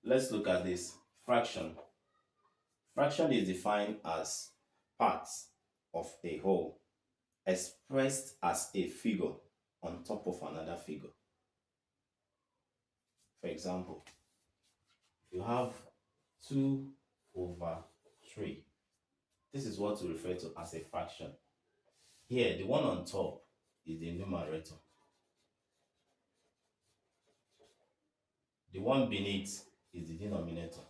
let's look at this. Fraction. Fraction is defined as parts of a whole expressed as a figure on top of another figure. For example, you have 2 over 3. This is what we refer to as a fraction. Here, the one on top is the numerator. The one beneath is the denominator.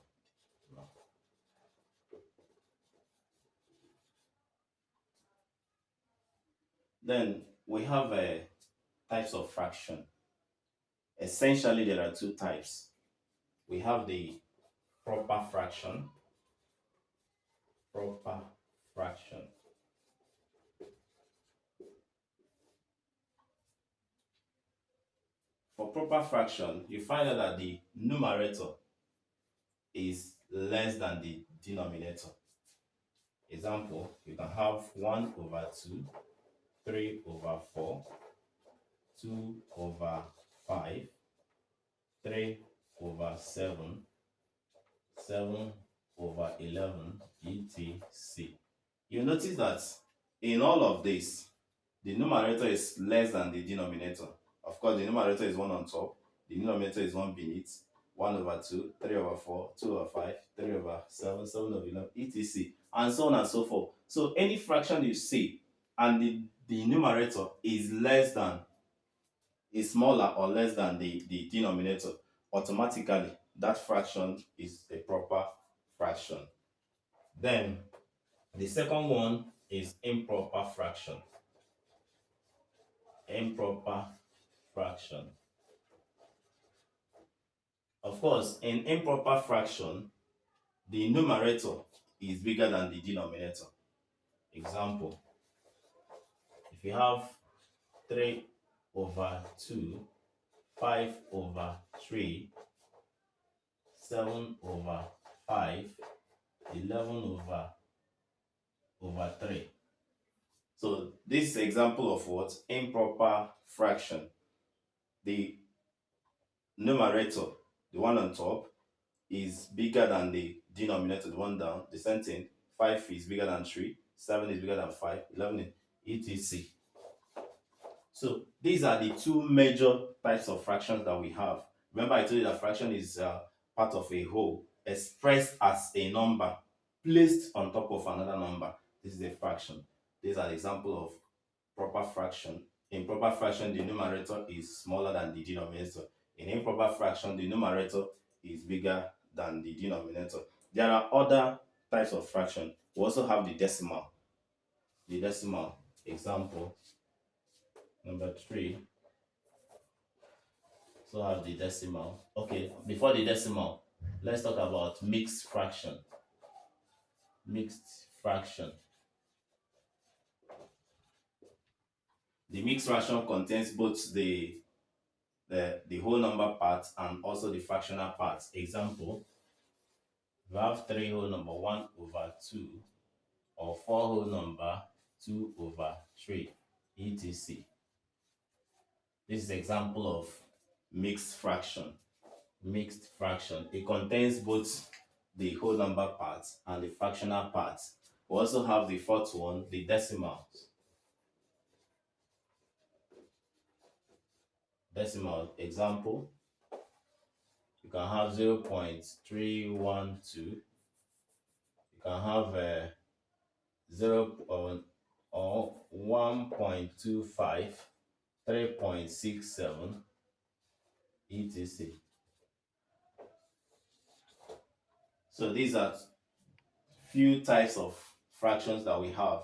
Then we have types of fraction. Essentially, there are two types. We have the proper fraction. Proper fraction. For proper fraction, you find out that the numerator is less than the denominator. Example, you can have 1 over 2, 3 over 4, 2 over 5, 3 over 7, 7 over 11, etc. You notice that in all of this, the numerator is less than the denominator. Of course, the numerator is 1 on top, the denominator is 1 beneath, 1 over 2, 3 over 4, 2 over 5, 3 over 7, 7 over 11, etc. And so on and so forth. So any fraction you see and the numerator is less than, is smaller or less than the denominator, automatically that fraction is a proper fraction. Then the second one is improper fraction. Improper fraction. Of course, in improper fraction, the numerator is bigger than the denominator. Example, if you have 3 over 2, 5 over 3, 7 over 5, 11 over 3. So this is an example of what? Improper fraction. The numerator, the one on top, is bigger than the denominator, the one down. The same thing, 5 is bigger than 3, 7 is bigger than 5, 11 etc. So these are the two major types of fractions that we have. Remember I told you that fraction is part of a whole expressed as a number placed on top of another number. This is a fraction. These are examples of proper fraction. In proper fraction, the numerator is smaller than the denominator. In improper fraction, the numerator is bigger than the denominator. There are other types of fraction. We also have the decimal. The decimal, example number 3. So I have the decimal. Okay, before the decimal, let's talk about mixed fraction. Mixed fraction. The mixed fraction contains both the whole number part and also the fractional part. Example, we have 3 whole number 1 over 2 or 4 whole number 2 over 3, etc. This is example of mixed fraction. Mixed fraction. It contains both the whole number part and the fractional part. We also have the fourth one, the decimals. Decimal, example, you can have 0.312, you can have 0 or 1.25, 3.67, etc. So these are few types of fractions that we have.